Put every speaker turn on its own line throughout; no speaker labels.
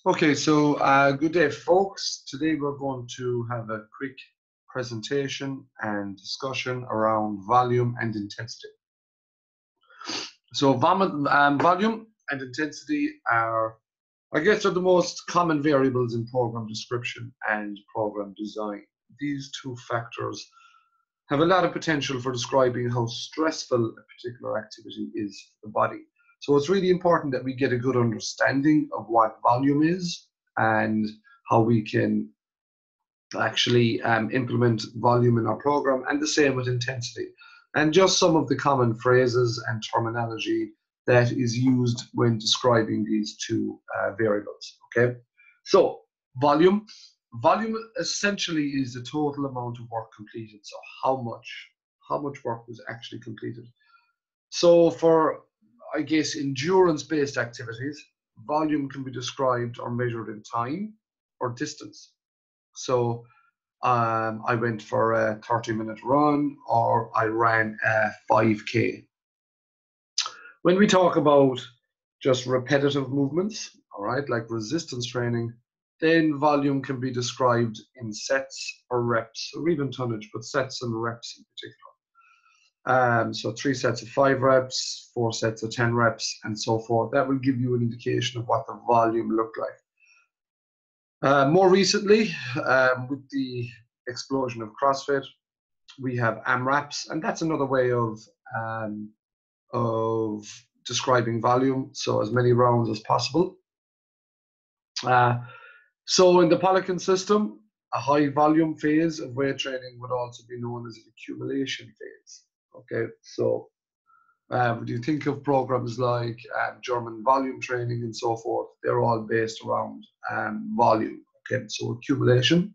Okay, so good day, folks. Today we're going to have a quick presentation and discussion around volume and intensity. So volume and intensity are, I guess, are the most common variables in program description and program design. These two factors have a lot of potential for describing how stressful a particular activity is for the body. So it's really important that we get a good understanding of what volume is and how we can actually implement volume in our program, and the same with intensity. And just some of the common phrases and terminology that is used when describing these two variables. Okay, so volume. Volume essentially is the total amount of work completed. So how much work was actually completed. So for, I guess, endurance-based activities, volume can be described or measured in time or distance. So I went for a 30-minute run, or I ran a 5K. When we talk about just repetitive movements, all right, like resistance training, then volume can be described in sets or reps, or even tonnage, but sets and reps in particular. So 3 sets of 5 reps, 4 sets of 10 reps, and so forth. That will give you an indication of what the volume looked like. More recently, with the explosion of CrossFit, we have AMRAPs, and that's another way of describing volume. So as many rounds as possible. So in the Poliquin system, a high volume phase of weight training would also be known as an accumulation phase. Okay, so when you think of programs like German volume training and so forth, they're all based around volume. Okay, so accumulation.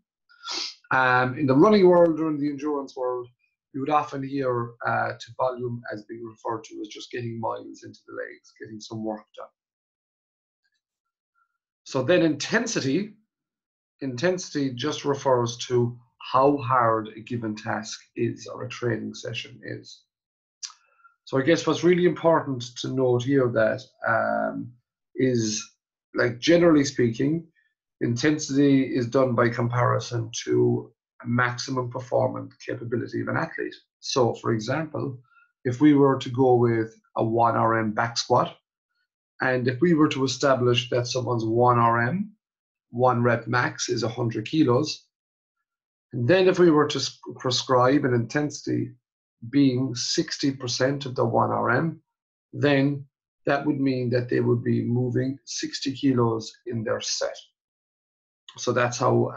In the running world or in the endurance world, you would often hear to volume as being referred to as just getting miles into the legs, getting some work done. So then intensity just refers to how hard a given task is or a training session is. So I guess what's really important to note here that is, like, generally speaking, intensity is done by comparison to a maximum performance capability of an athlete. So for example, if we were to go with a 1 RM back squat, and if we were to establish that someone's 1 RM, 1 rep max is 100 kilos, and then if we were to prescribe an intensity being 60% of the 1 RM, then that would mean that they would be moving 60 kilos in their set. So that's how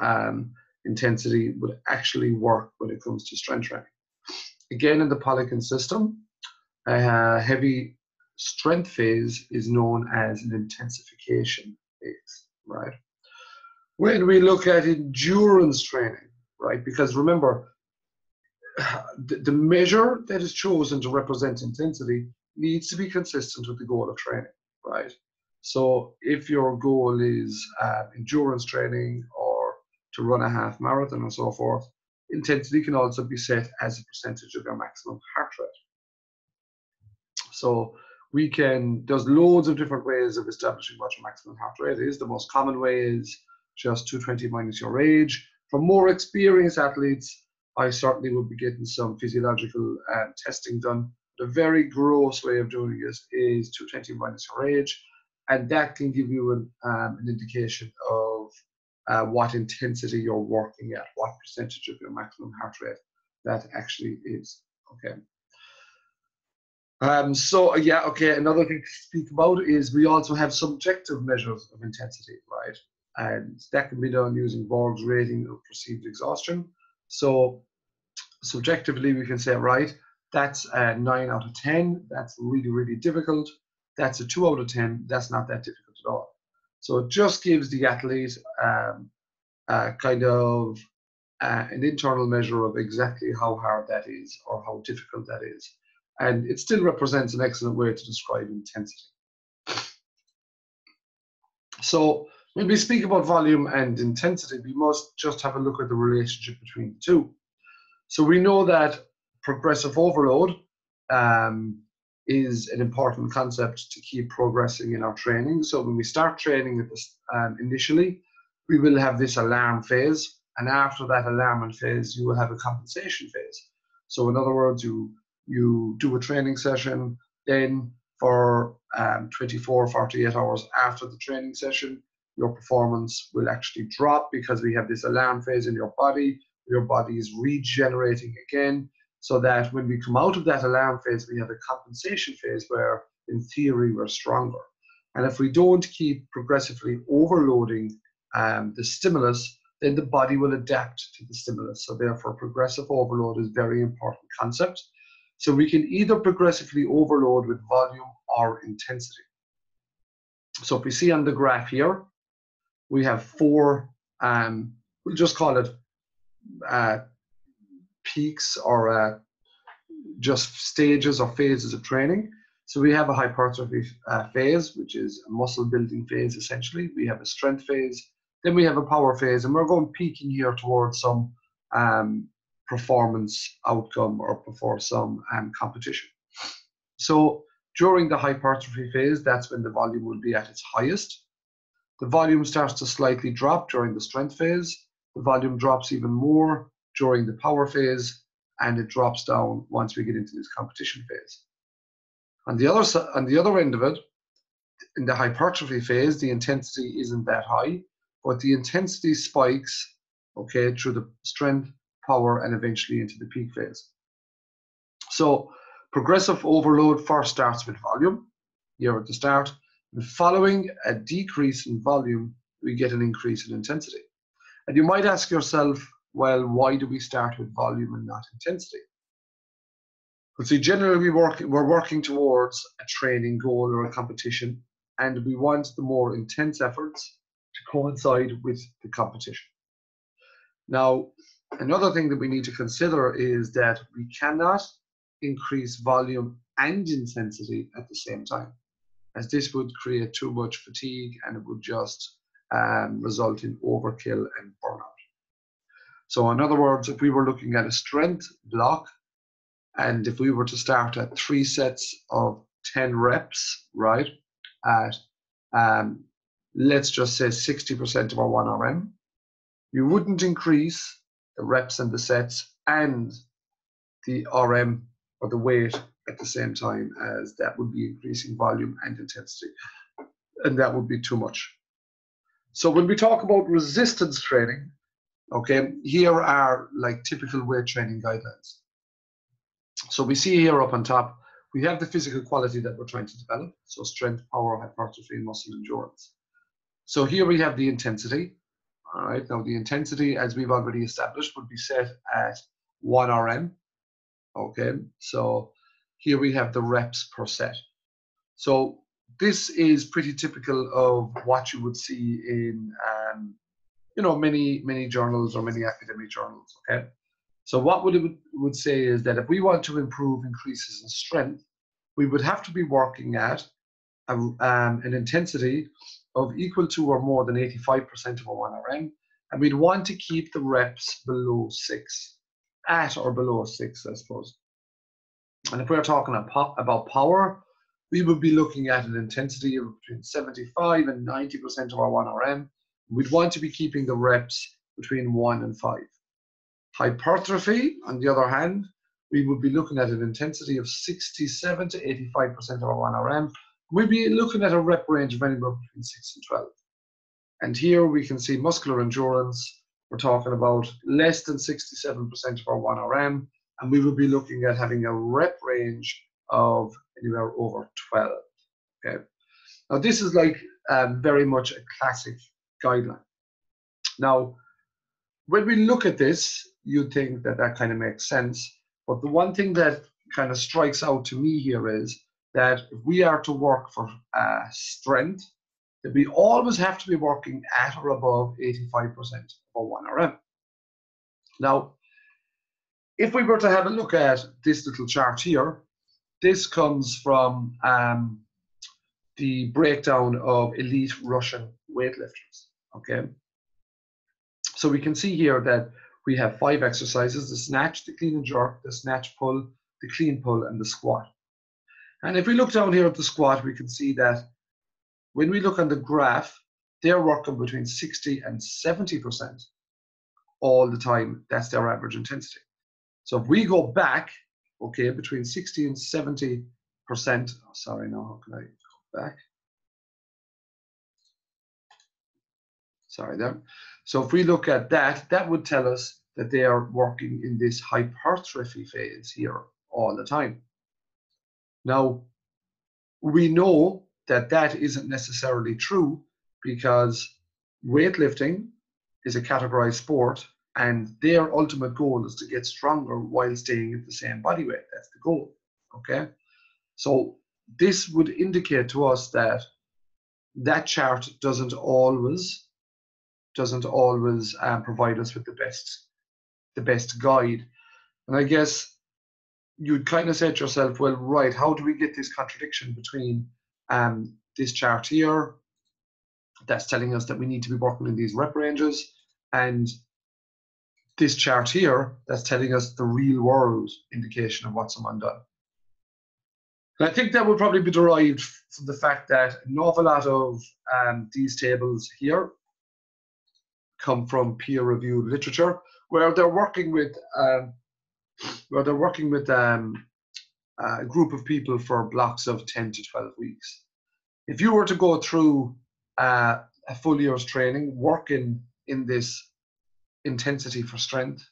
intensity would actually work when it comes to strength training. Again, in the Poliquin system, a heavy strength phase is known as an intensification phase, right? When we look at endurance training, right, because remember, the measure that is chosen to represent intensity needs to be consistent with the goal of training, right? So if your goal is endurance training or to run a half marathon and so forth, intensity can also be set as a percentage of your maximum heart rate. So there's loads of different ways of establishing what your maximum heart rate is. The most common way is just 220 minus your age. For more experienced athletes, I certainly would be getting some physiological testing done. The very gross way of doing it is 220 minus your age, and that can give you an indication of what intensity you're working at, what percentage of your maximum heart rate that actually is. Okay. Another thing to speak about is we also have subjective measures of intensity, right? And that can be done using Borg's rating of perceived exhaustion. So subjectively, we can say, right, that's a 9 out of 10. That's really, really difficult. That's a 2 out of 10. That's not that difficult at all. So it just gives the athlete kind of an internal measure of exactly how hard that is or how difficult that is. And it still represents an excellent way to describe intensity. So when we speak about volume and intensity, we must just have a look at the relationship between the two. So we know that progressive overload is an important concept to keep progressing in our training. So when we start training at this, initially, we will have this alarm phase, and after that alarm phase, you will have a compensation phase. So in other words, you do a training session, then for 24, 48 hours after the training session, your performance will actually drop because we have this alarm phase in your body is regenerating again, so that when we come out of that alarm phase, we have a compensation phase where, in theory, we're stronger. And if we don't keep progressively overloading the stimulus, then the body will adapt to the stimulus. So therefore, progressive overload is a very important concept. So we can either progressively overload with volume or intensity. So if we see on the graph here, we have four, we'll just call it peaks or just stages or phases of training. So we have a hypertrophy phase, which is a muscle building phase essentially. We have a strength phase, then we have a power phase, and we're going peaking here towards some performance outcome or before some competition. So during the hypertrophy phase, that's when the volume will be at its highest. The volume starts to slightly drop during the strength phase. The volume drops even more during the power phase, and it drops down once we get into this competition phase. On the other end of it, in the hypertrophy phase, the intensity isn't that high, but the intensity spikes, okay, through the strength, power, and eventually into the peak phase. So progressive overload first starts with volume here at the start, and following a decrease in volume, we get an increase in intensity. And you might ask yourself, well, why do we start with volume and not intensity? Well, see, generally we're working towards a training goal or a competition, and we want the more intense efforts to coincide with the competition. Now, another thing that we need to consider is that we cannot increase volume and intensity at the same time, as this would create too much fatigue and it would just result in overkill and burnout. So in other words, if we were looking at a strength block, and if we were to start at 3 sets of 10 reps, right, at let's just say 60% of our 1RM, you wouldn't increase the reps and the sets and the RM or the weight at the same time, as that would be increasing volume and intensity, and that would be too much. So when we talk about resistance training, okay, here are like typical weight training guidelines. So we see here up on top, we have the physical quality that we're trying to develop. So strength, power, hypertrophy, and muscle endurance. So here we have the intensity. All right, now the intensity, as we've already established, would be set at 1 RM. Okay, so here we have the reps per set. So this is pretty typical of what you would see in, many journals or many academic journals. Okay, so what would say is that if we want to improve increases in strength, we would have to be working at an intensity of equal to or more than 85% of our 1 RM, and we'd want to keep the reps below 6, at or below 6, I suppose. And if we're talking about power, we would be looking at an intensity of between 75 and 90% of our 1 RM. We'd want to be keeping the reps between 1 and 5. Hypertrophy, on the other hand, we would be looking at an intensity of 67 to 85% of our 1 RM. We'd be looking at a rep range of anywhere between 6 and 12. And here we can see muscular endurance. We're talking about less than 67% of our 1 RM, and we would be looking at having a rep range of anywhere over 12. Okay. Now this is like very much a classic guideline. Now, when we look at this, you'd think that that kind of makes sense. But the one thing that kind of strikes out to me here is that if we are to work for strength, that we always have to be working at or above 85% of our 1 RM. Now, if we were to have a look at this little chart here, this comes from the breakdown of elite Russian weightlifters, okay? So we can see here that we have 5 exercises: the snatch, the clean and jerk, the snatch pull, the clean pull, and the squat. And if we look down here at the squat, we can see that when we look on the graph, they're working between 60 and 70% all the time. That's their average intensity. So if we go back, okay, between 60 and 70%, oh, sorry, now how can I go back? Sorry there. So if we look at that, that would tell us that they are working in this hypertrophy phase here all the time. Now, we know that that isn't necessarily true because weightlifting is a categorized sport and their ultimate goal is to get stronger while staying at the same body weight. That's the goal, okay? So this would indicate to us that that chart doesn't always provide us with the best guide. And I guess you'd kind of say to yourself, well, right, how do we get this contradiction between this chart here that's telling us that we need to be working in these rep ranges and this chart here that's telling us the real world indication of what someone done. And I think that would probably be derived from the fact that an awful lot of these tables here come from peer-reviewed literature where they're working with a group of people for blocks of 10 to 12 weeks. If you were to go through a full year's training, working in this intensity for strength,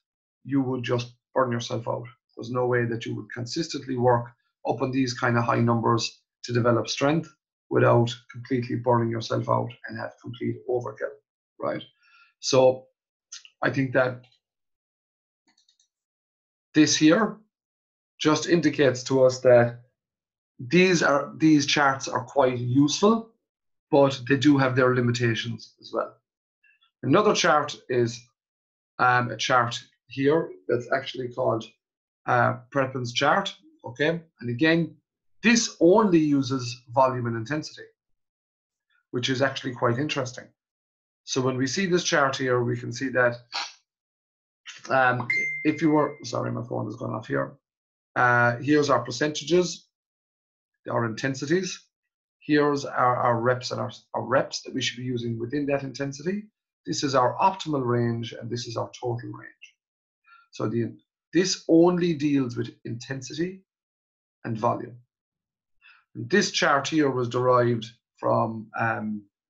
you would just burn yourself out. There's no way that you would consistently work up on these kind of high numbers to develop strength without completely burning yourself out and have complete overkill, right? So I think that this here just indicates to us that these charts are quite useful, but they do have their limitations as well. Another chart is a chart here that's actually called Preppen's chart, okay? And again, this only uses volume and intensity, which is actually quite interesting. So when we see this chart here, we can see that if you were, sorry, my phone has gone off here. Here's our percentages, our intensities. Here's our reps and our reps that we should be using within that intensity. This is our optimal range, and this is our total range. So this only deals with intensity and volume. And this chart here was derived from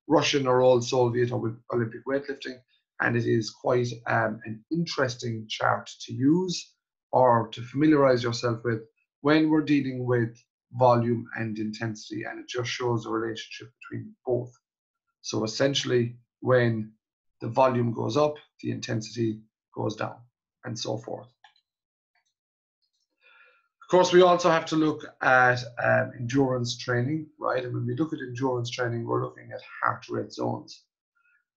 Russian or old Soviet or Olympic weightlifting, and it is quite an interesting chart to use or to familiarize yourself with when we're dealing with volume and intensity, and it just shows the relationship between both. So essentially, when the volume goes up, the intensity goes down, and so forth. Of course, we also have to look at endurance training, right? And when we look at endurance training, we're looking at heart rate zones.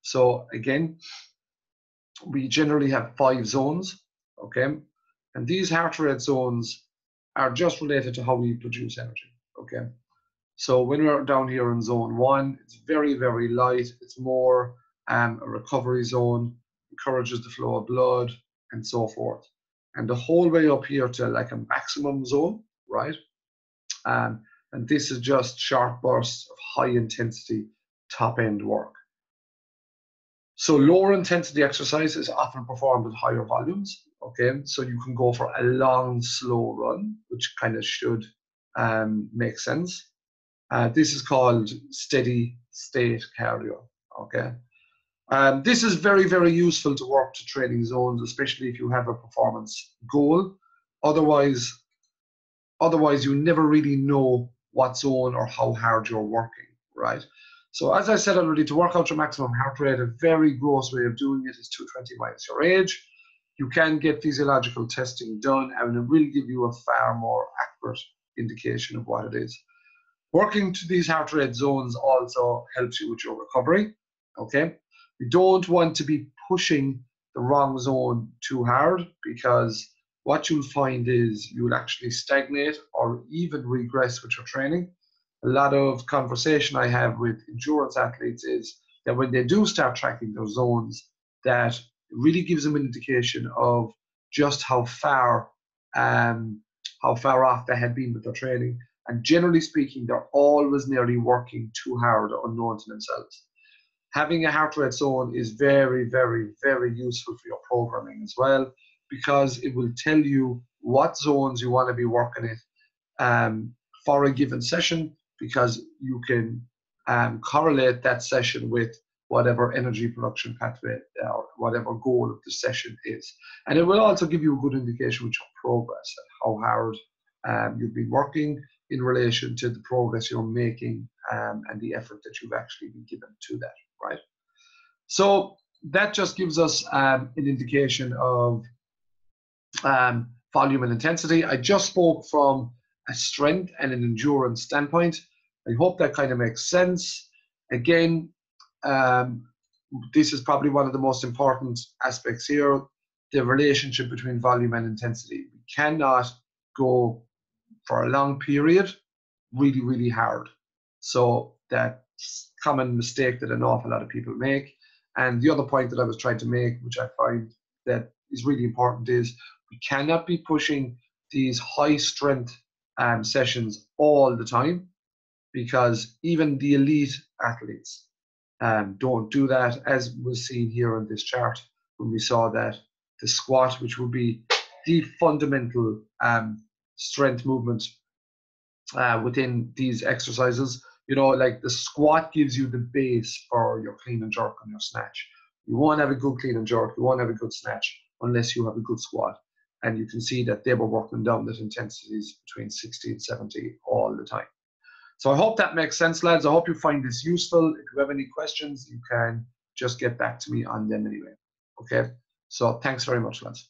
So again, we generally have 5 zones, okay? And these heart rate zones are just related to how we produce energy, okay? So when we're down here in zone 1, it's very, very light. It's more a recovery zone, encourages the flow of blood, and so forth. And the whole way up here to like a maximum zone, right? And this is just sharp bursts of high intensity, top end work. So lower intensity exercise is often performed at higher volumes, okay? So you can go for a long, slow run, which kind of should make sense. This is called steady state cardio, okay? This is very, very useful to work to training zones, especially if you have a performance goal. Otherwise you never really know what zone or how hard you're working, right? So as I said already, to work out your maximum heart rate, a very gross way of doing it is 220 minus your age. You can get physiological testing done, and it will give you a far more accurate indication of what it is. Working to these heart rate zones also helps you with your recovery, okay? You don't want to be pushing the wrong zone too hard, because what you'll find is you'll actually stagnate or even regress with your training. A lot of conversation I have with endurance athletes is that when they do start tracking their zones, that it really gives them an indication of just how far off they had been with their training, And generally speaking, they're always nearly working too hard unknown to themselves. Having a heart rate zone is very, very, very useful for your programming as well, because it will tell you what zones you want to be working in for a given session, because you can correlate that session with whatever energy production pathway or whatever goal of the session is. And it will also give you a good indication with your progress and how hard you've been working in relation to the progress you're making and the effort that you've actually been given to that, right? So that just gives us an indication of volume and intensity. I just spoke from a strength and an endurance standpoint. I hope that kind of makes sense. Again, this is probably one of the most important aspects here, the relationship between volume and intensity. We cannot go for a long period really, really hard. So that's a common mistake that an awful lot of people make. And the other point that I was trying to make, which I find that is really important, is we cannot be pushing these high strength sessions all the time, because even the elite athletes don't do that, as was seen here on this chart when we saw that the squat, which would be the fundamental strength movement within these exercises, you know, like the squat gives you the base for your clean and jerk and your snatch. You won't have a good clean and jerk, you won't have a good snatch unless you have a good squat. And you can see that they were working down that intensities between 60 and 70 all the time. So I hope that makes sense, lads. I hope you find this useful. If you have any questions, you can just get back to me on them anyway. Okay, so thanks very much, lads.